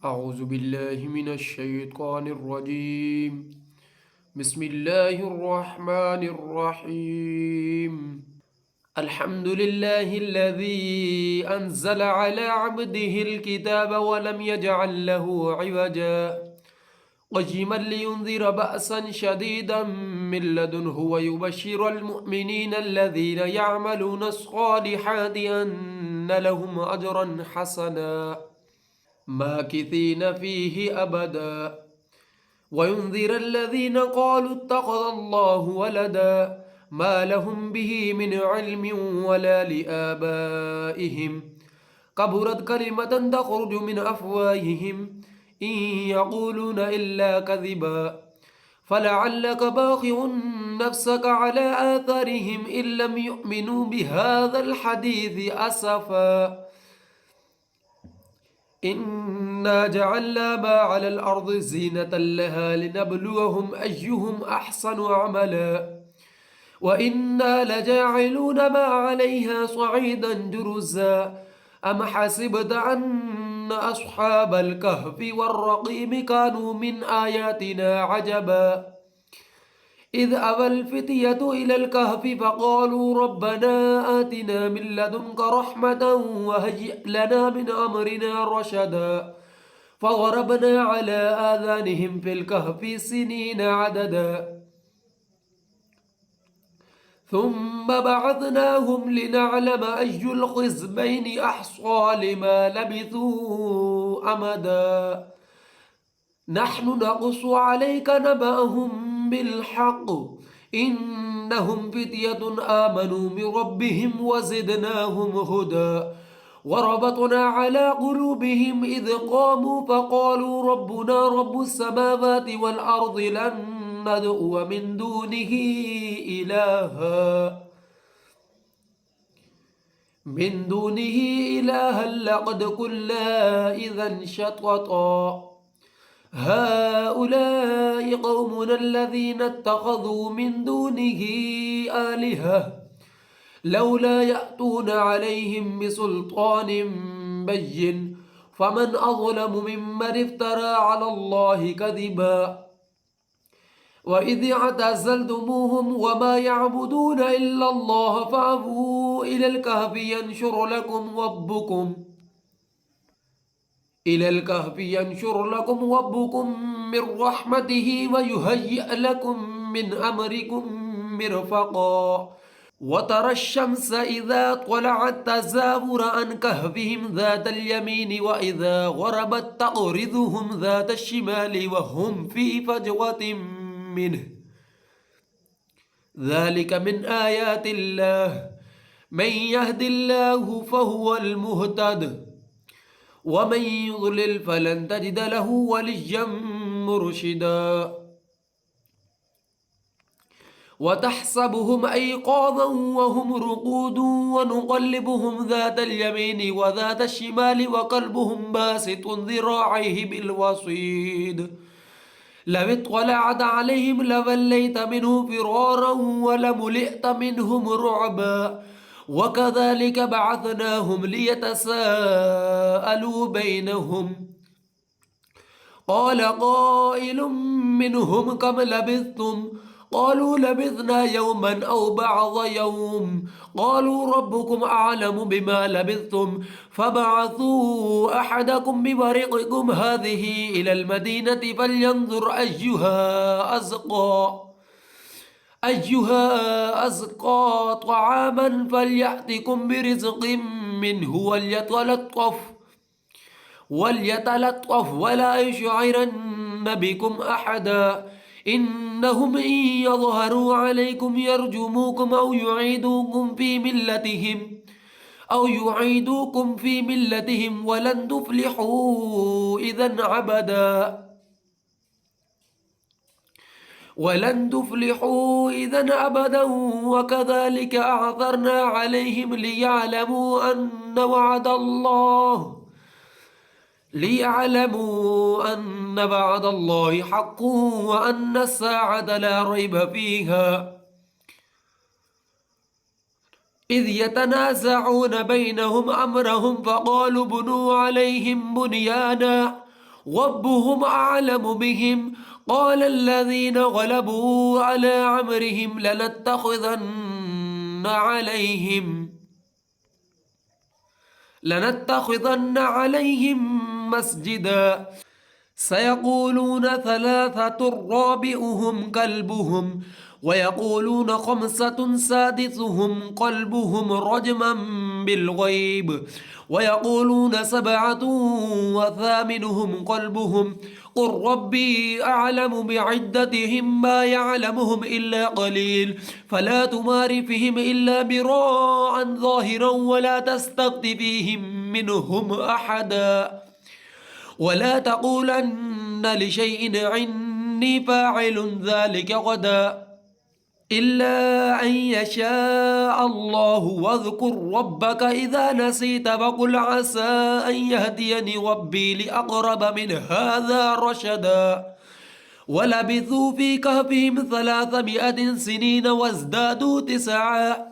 أعوذ بالله من الشيطان الرجيم. بسم الله الرحمن الرحيم. الحمد لله الذي أنزل على عبده الكتاب ولم يجعل له عوجا قيما لينذر بأسا شديدا من لدنه ويبشر المؤمنين الذين يعملون الصالحات أن لهم أجرا حسنا ماكثين فيه أبدا وينذر الذين قالوا اتخذ الله ولدا ما لهم به من علم ولا لآبائهم كبرت كلمة تخرج من أفواههم إن يقولون إلا كذبا فلعلك باخع نفسك على آثارهم إن لم يؤمنوا بهذا الحديث أسفا إنا جعلنا ما على الأرض زينة لها لنبلوهم أيهم أحسن عملا وإنا لجاعلون ما عليها صعيدا جرزا أم حسبت أن أصحاب الكهف والرقيم كانوا من آياتنا عجبا إذ أوى الفتية إلى الكهف فقالوا ربنا آتنا من لدنك رحمة وهيئ لنا من أمرنا رشدا فضربنا على آذانهم في الكهف سنين عددا ثم بعثناهم لنعلم أي الحزبين أحصى لما لبثوا أمدا نحن نقص عليك نبأهم بالحق إنهم فتية آمنوا بربهم وزدناهم هدى وربطنا على قلوبهم إذ قاموا فقالوا ربنا رب السماوات والأرض لن ندعو من دونه إلها لقد قلنا إذا شططا هؤلاء قومنا الذين اتخذوا من دونه آلهة لولا يأتون عليهم بسلطان بين فمن أظلم ممن افترى على الله كذبا وإذ اعتزلتموهم وما يعبدون إلا الله فأووا إلى الكهف ينشر لكم ربكم من رحمته ويهيئ لكم من أمركم مرفقا وترى الشمس إذا طلعت تزاور عن كهفهم ذات اليمين وإذا غربت تقرضهم ذات الشمال وهم في فجوة منه ذلك من آيات الله من يهد الله فهو المهتد ومن يضلل فلن تجد له وليا مرشدا وتحسبهم أيقاظا وهم رقود ونقلبهم ذات اليمين وذات الشمال وقلبهم باسط ذراعيه بالوصيد لو اطلعت عليهم لوليت منه فرارا ولملئت منهم رعبا وكذلك بعثناهم ليتساءلوا بينهم قال قائل منهم كم لبثتم قالوا لبثنا يوما أو بعض يوم قالوا ربكم أعلم بما لبثتم فبعثوا أحدكم بورقكم هذه إلى المدينة فلينظر أيها أزكى طعاما فليأتكم برزق منه وليتلطف ولا يشعرن بكم أحدا إنهم إن يظهروا عليكم يرجموكم أو يعيدوكم في ملتهم ولن تفلحوا إذا أبدا وكذلك أعثرنا عليهم ليعلموا أن وعد الله حق وأن الساعة لا ريب فيها إذ يتنازعون بينهم أمرهم فقالوا بنوا عليهم بنيانا ربهم أعلم بهم قال الذين غلبوا على أمرهم لنتخذن عليهم مسجدا سيقولون ثلاثة رابعهم كلبهم ويقولون خمسة سادسهم كلبهم رجما بالغيب ويقولون سبعة وثامنهم كلبهم قل ربي أعلم بعدتهم ما يعلمهم إلا قليل فلا تمار فيهم إلا براء ظاهرا ولا تستفت فيهم منهم أحدا ولا تقولن لشيء عني فاعل ذلك غدا إلا أن يشاء الله واذكر ربك إذا نسيت فقل عسى أن يهديني ربي لأقرب من هذا رشدا ولبثوا في كهفهم 300 سنين وازدادوا 9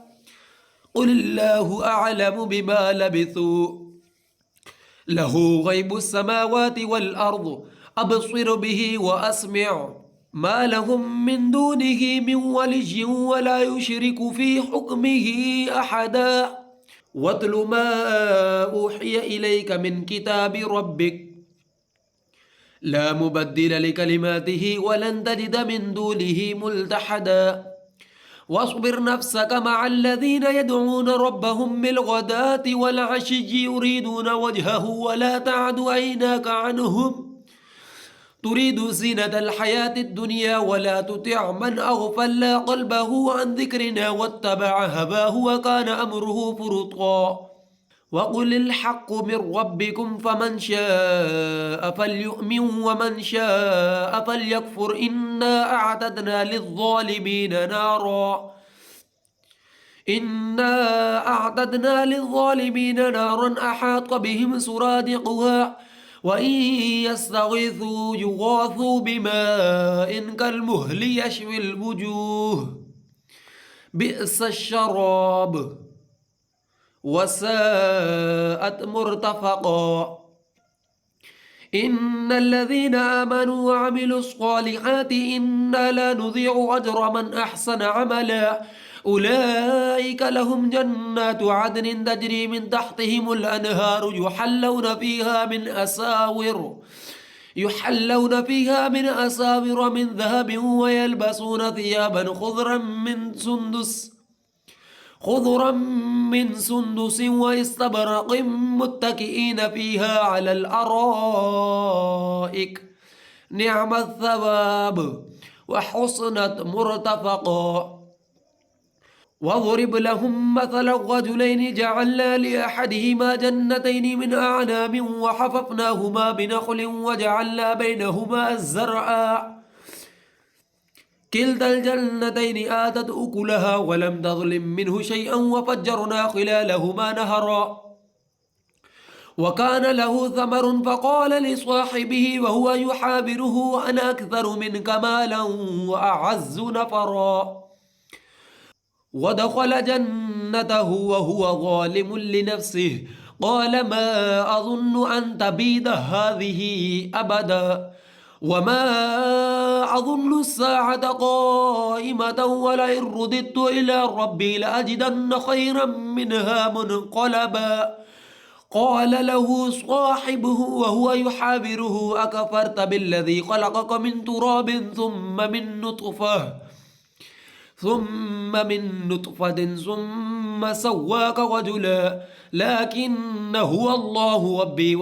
قل الله أعلم بما لبثوا له غيب السماوات والأرض أبصر به وأسمع ما لهم من دونه من ولي ولا يشرك في حكمه أحدا واتل ما أوحي إليك من كتاب ربك لا مبدل لكلماته ولن تجد من دونه ملتحدا واصبر نفسك مع الذين يدعون ربهم بالغداة والعشي يريدون وجهه ولا تعد عيناك عنهم تريد زينة الحياة الدنيا ولا تطع من أغفلنا قلبه عن ذكرنا واتبع هواه وكان أمره فرطا وقل الحق من ربكم فمن شاء فليؤمن ومن شاء فليكفر إنا أعتدنا للظالمين نارا أحاط بهم سرادقها وإن يستغيثوا يغاثوا بماء كالمهل يشوي الوجوه بئس الشراب وساءت مرتفقا إن الذين آمنوا وعملوا الصالحات إنا لا نضيع أجر من أحسن عملا أولئك لهم جنات عدن تجري من تحتهم الأنهار يحلون فيها من أساور من ذهب ويلبسون ثيابا خضرا من سندس واستبرق متكئين فيها على الأرائك نعم الثواب وحسنت مرتفقا واضرب لهم مثل الرجلين جعلنا لأحدهما جنتين من أعناب وحففناهما بنخل وجعلنا بينهما زرعا كلتا الجنتين آتت أكلها ولم تظلم منه شيئا وفجرنا خلالهما نهرا وكان له ثمر فقال لصاحبه وهو يحابره أنا أكثر منك مالا وأعز نفرا ودخل جنته وهو ظالم لنفسه قال ما أظن أن تبيد هذه أبدا وما أظن الساعة قائمة ولئن رددت إلى ربي لأجدن خيرا منها منقلبا قال له صاحبه وهو يحابره أكفرت بالذي خلقك من تراب ثم من نطفة ثم سواك رجلا لكن هو الله ربي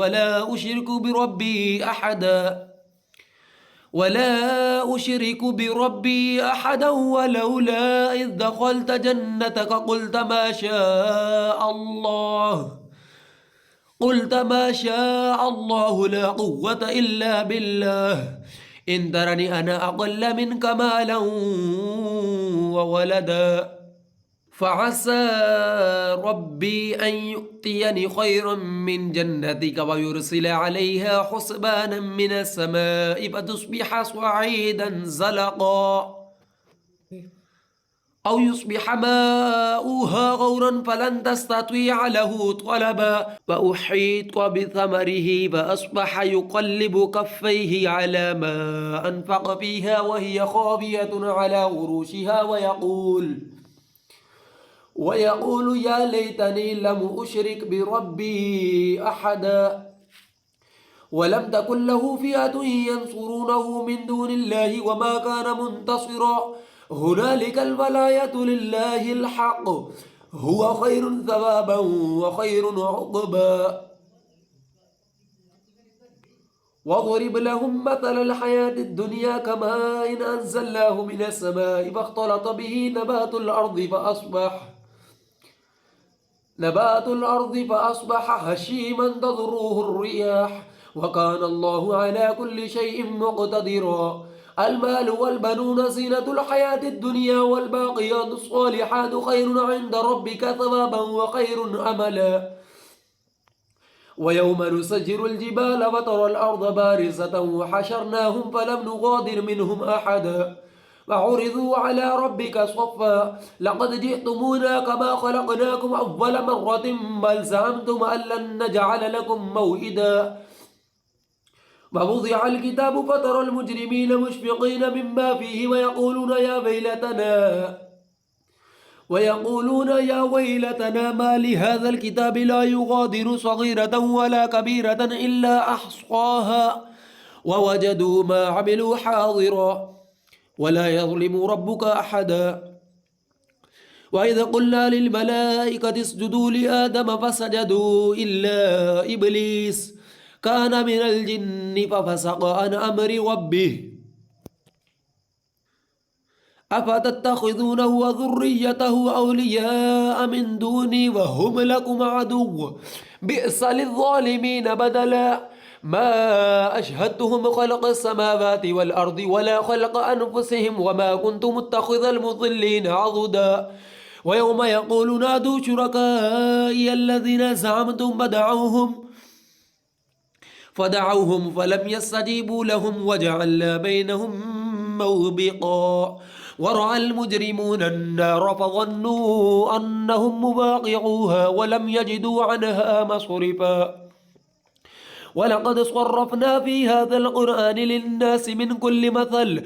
ولا أشرك بربي أحدا ولولا إذ دخلت جنتك قلت ما شاء الله لا قوة إلا بالله إن ترني أنا أقل منك مالا وولدا فعسى ربي أن يؤتيني خيرا من جنتك ويرسل عليها حسبانا من السماء فتصبح صعيدا زلقا أو يصبح ماؤها غورا فلن تستطيع له طلبا فأحيط بثمره فأصبح يقلب كفيه على ما أنفق فيها وهي خاوية على عروشها ويقول يا ليتني لم أشرك بربي أحدا ولم تكن له فئة ينصرونه من دون الله وما كان منتصرا هنالك الولاية لله الحق هو خير ثوابا وخير عقبا واضرب لهم مثل الحياة الدنيا كماء إن أنزلناه من السماء فاختلط به نبات الأرض فأصبح هشيما تضره الرياح وكان الله على كل شيء مقتدرا المال والبنون زينة الحياة الدنيا والباقيات الصالحات خير عند ربك ثوابا وخير أملا ويوم نسجر الجبال وترى الأرض بارزة وحشرناهم فلم نغادر منهم أحدا فعرضوا على ربك صفا لقد جئتمونا كما خلقناكم أول مرة بل زعمتم أن لن نجعل لكم موئدا ووضع الكتاب فترى المجرمين مشفقين مما فيه ويقولون يا ويلتنا ما لهذا الكتاب لا يغادر صغيرة ولا كبيرة إلا أحصاها ووجدوا ما عملوا حاضرا ولا يظلم ربك أحدا وإذا قلنا للملائكة اسجدوا لآدم فسجدوا إلا إبليس كان من الجن ففسق عن أمر ربه أفتتخذونه وذريته أولياء من دوني وهم لكم عدو بئس للظالمين بدلا ما أشهدتهم خلق السماوات والأرض ولا خلق أنفسهم وما كنت متخذ المضلين عضدا ويوم يقول نادوا شركائي الذين زعمتم فدعوهم فلم يستجيبوا لهم وجعلنا بينهم موبقا ورأى المجرمون النار فظنوا أنهم مواقعوها ولم يجدوا عنها مصرفا ولقد صرفنا في هذا القرآن للناس من كل مثل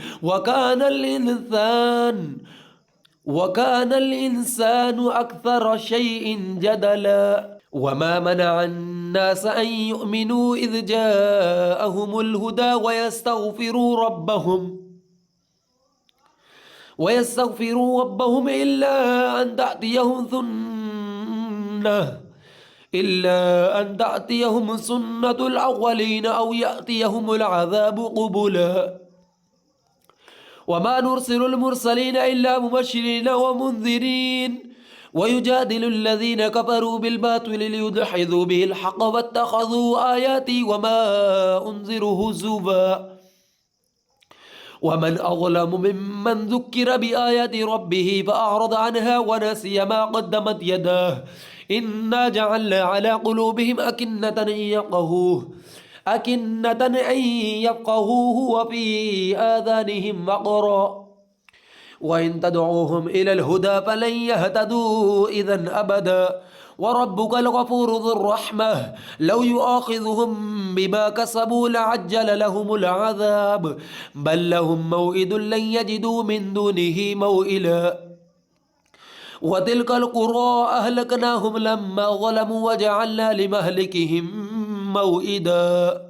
وكان الإنسان أكثر شيء جدلا وما منع الناس أن يؤمنوا إذ جاءهم الهدى ويستغفروا ربهم إلا أن تأتيهم سنة الأولين أو يأتيهم العذاب قبلا وما نرسل المرسلين إلا مبشرين ومنذرين ويجادل الذين كفروا بالباطل ليدحضوا به الحق واتخذوا آياتي وما أنذروا هزوا ومن أظلم ممن ذكر بآيات ربه فأعرض عنها ونسي ما قدمت يداه إنا جعلنا على قلوبهم أكنة أن يفقهوه وفي آذانهم وقرا وإن تدعوهم إلى الهدى فلن يهتدوا إذا أبدا وربك الغفور ذو الرحمة لو يؤاخذهم بما كسبوا لعجل لهم العذاب بل لهم موئد لن يجدوا من دونه موئلا وتلك القرى أهلكناهم لما ظلموا وجعلنا لمهلكهم موئدا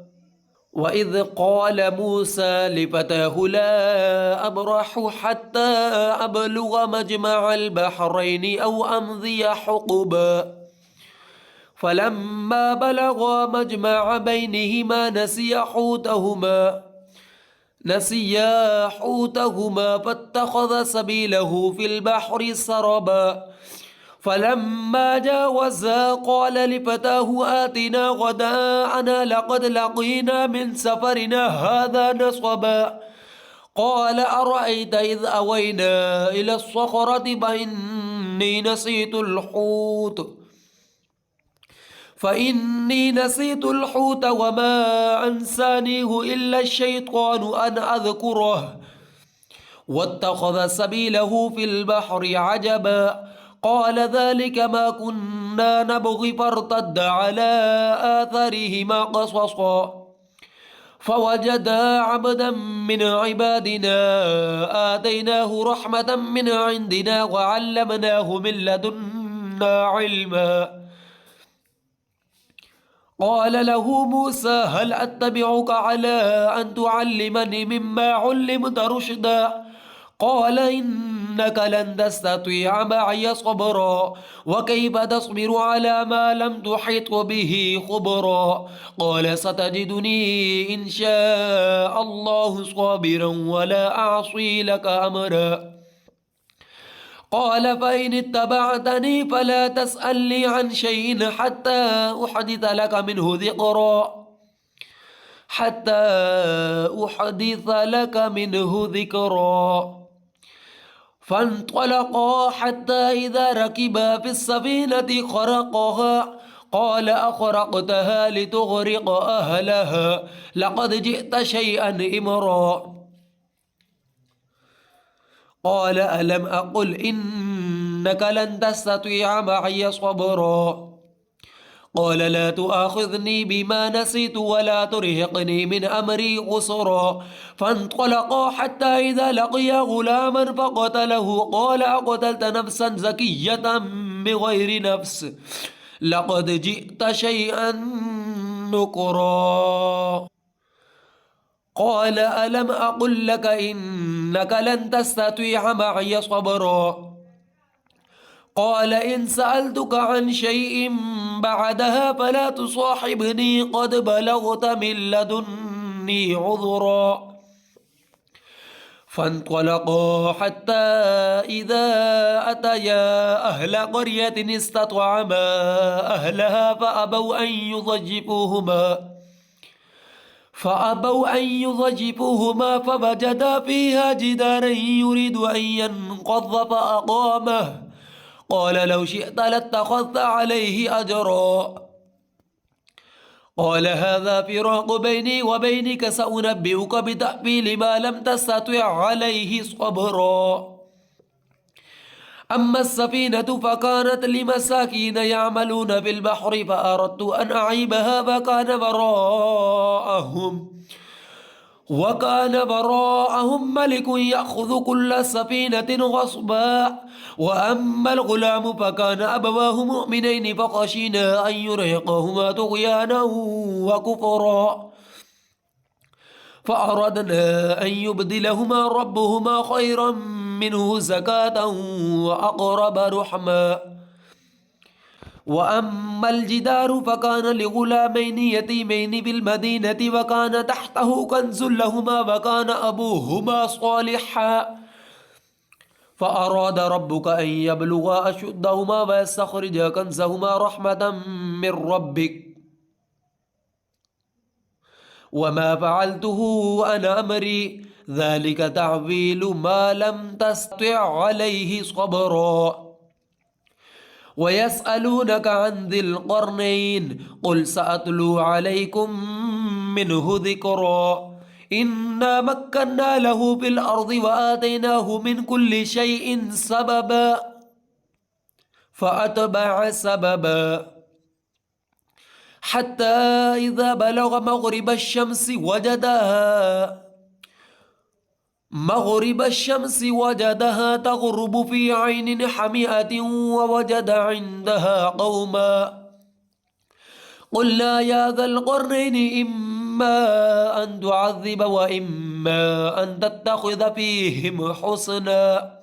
وإذ قال موسى لفتاه لا أبرح حتى أبلغ مجمع البحرين أو أمضي حقبا فلما بلغا مجمع بينهما نسيا حوتهما فاتخذ سبيله في البحر سربا فلما جاوزا قال لفتاه آتنا غداءنا لقد لقينا من سفرنا هذا نصبا قال أرأيت إذ أوينا إلى الصخرة فإني نسيت الحوت وما أنسانيه إلا الشيطان أن أذكره واتخذ سبيله في البحر عجبا قال ذلك ما كنا نبغي فارتد على آثارهما قصصا فوجدا عبدا من عبادنا آتيناه رحمة من عندنا وعلمناه من لدنا علما قال له موسى هل أتبعك على أن تعلمني مما علمت رشدا قال إنك لن تستطيع معي صبرا وكيف تصبر على ما لم تحط به خبرا قال ستجدني إن شاء الله صابرا ولا أعصي لك أمرا قال فإن اتبعتني فلا تسألني عن شيء حتى أحدث لك منه ذكرا فانطلقا حتى إذا ركبا في السفينة خرقها قال أخرقتها لتغرق أهلها لقد جئت شيئا إمرا قال ألم أقل إنك لن تستطيع معي صبرا قال لا تؤاخذني بما نسيت ولا ترهقني من أمري عسرا فانطلقا حتى إذا لقيا غلاما فقتله قال أقتلت نفسا زكية بغير نفس لقد جئت شيئا نكرا قال ألم أقل لك إنك لن تستطيع معي صبرا قال إن سألتك عن شيء بعدها فلا تصاحبني قد بلغت من لدني عذرا فانطلقا حتى إذا أتيا أهل قرية استطعما أهلها فأبوا أن يضيفوهما فوجدا فيها جدارا يريد أن ينقض فأقامه قال لو شئت لاتخذت عليه أجرا قال هذا فراق بيني وبينك سأنبئك بتأويل ما لم تستطع عليه صبرا أما السفينة فكانت لمساكين يعملون في البحر فأردت أن أعيبها وكان براءهم ملك يأخذ كل سفينة غصبا وأما الغلام فكان أبواه مؤمنين فخشينا أن يرهقهما طغيانا وكفرا فأردنا أن يبدلهما ربهما خيرا منه زكاة وأقرب رحما وأما الجدار فكان لغلامين يتيمين بالمدينة وكان تحته كنز لهما وكان أبوهما صالحا فأراد ربك أن يبلغا أشدهما ويستخرجا كنزهما رحمة من ربك وما فعلته أنا أمري ذلك تعويل ما لم تستطع عليه صبرا ويسألونك عن ذي القرنين قل سأتلو عليكم منه ذكرا إنا مكنا له في الأرض وآتيناه من كل شيء سببا فأتبع سببا حتى إذا بلغ مغرب الشمس وجدها تغرب في عين حمئة ووجد عندها قوما قلنا يا ذا القرنين إما أن تعذب وإما أن تتخذ فيهم حسنا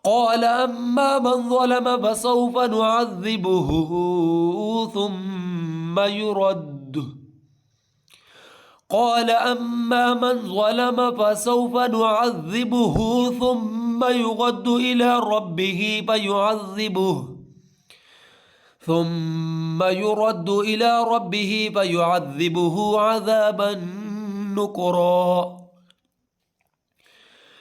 قال أما من ظلم فسوف نعذبه ثم يرد إلى ربه فيعذبه عذابا نكرا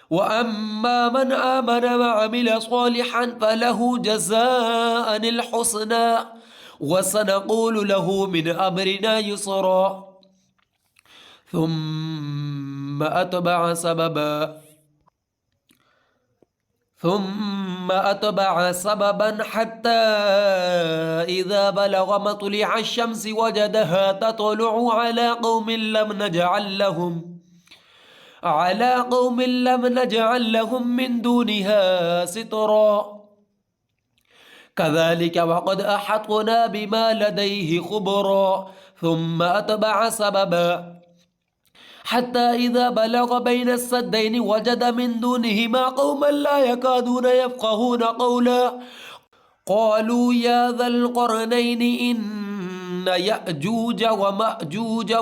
وأما من آمن وعمل صالحا فله جزاء الحسنى وسنقول له من أمرنا يسرا ثم أتبع سببا ثم أتبع سببا حتى إذا بلغ مطلع الشمس وجدها تطلع على قوم لم نجعل لهم من دونها سترا كذلك وقد أحطنا بما لديه خبرا ثم أتبع سببا حتى إذا بلغ بين السدين وجد من دونهما قوما لا يكادون يفقهون قولا قالوا يا ذا القرنين إن يأجوج ومأجوج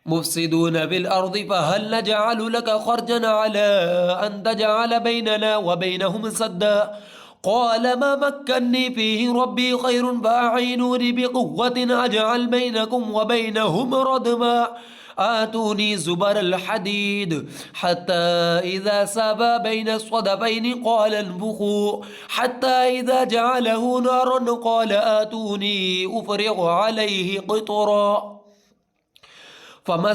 مفسدون في الأرض فهل نجعل لك خرجا على أن تجعل بيننا وبينهم سدا قال ما مكني فيه ربي خير فأعينوني بقوة أجعل بينكم وبينهم ردما آتوني زبر الحديد حتى إذا سابا بين الصدفين قال انفخوا حتى إذا جعله نارا قال آتوني أفرغ عليه قطرا فما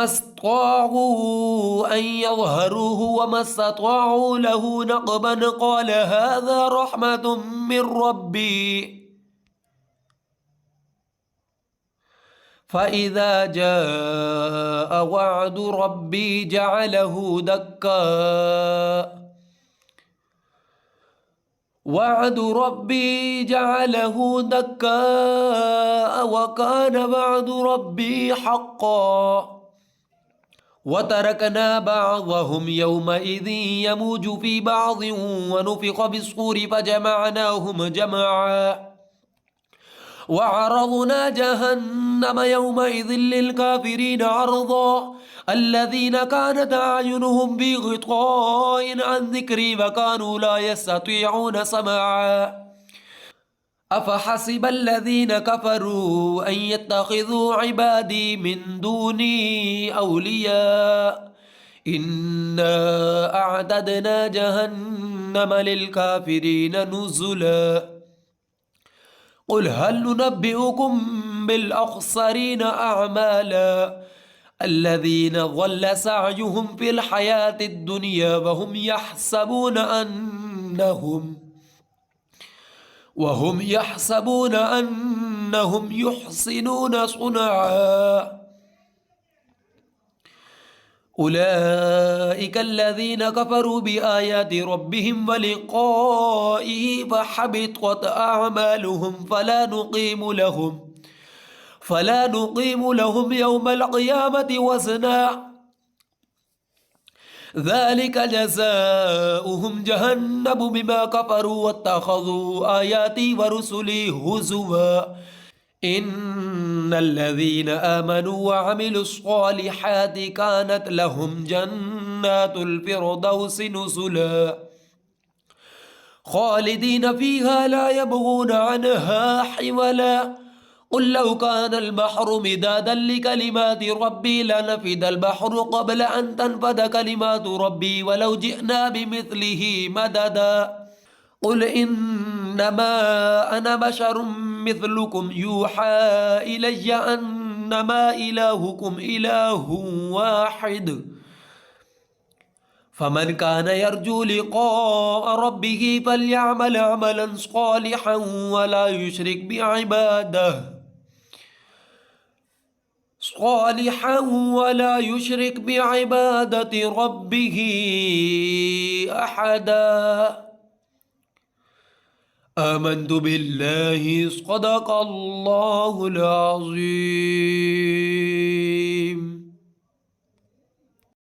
استطاعوا أن يظهروه وما استطاعوا له نقبا قال هذا رحمة من ربي فإذا جاء وعد ربي جعله دكا وكان وعد ربي حقا وتركنا بعضهم يومئذ يموج في بعض ونفخ بالصور فجمعناهم جمعا وعرضنا جهنم يومئذ للكافرين عرضا الذين كانت أعينهم بغطاء عن ذكري وكانوا لا يستطيعون سماعا أفحسب الذين كفروا أن يتخذوا عبادي من دوني أولياء إنا أعتدنا جهنم للكافرين نزلا قل هل ننبئكم بالأخسرين أعمالا الذين ضل سعيهم في الحياة الدنيا وهم يحسبون أنهم يحسنون صنعا أولئك الذين كفروا بآيات ربهم ولقائه فحبطت أعمالهم فلا نقيم لهم يوم القيامة وزنا ذلك جزاؤهم جهنم بما كفروا واتخذوا آياتي ورسلي هزوا إن الذين آمنوا وعملوا الصالحات كانت لهم جنات الفردوس نزلا خالدين فيها لا يبغون عنها حولا قل لو كان البحر مدادا لكلمات ربي لنفد البحر قبل أن تنفد كلمات ربي ولو جئنا بمثله مددا قل إنما أنا بشر مثلكم يوحى إلي أنما إلهكم إله واحد فمن كان يرجو لقاء ربه فليعمل عملا صالحا ولا يشرك بعبادة ربه أحدا آمنت بالله صدق الله العظيم.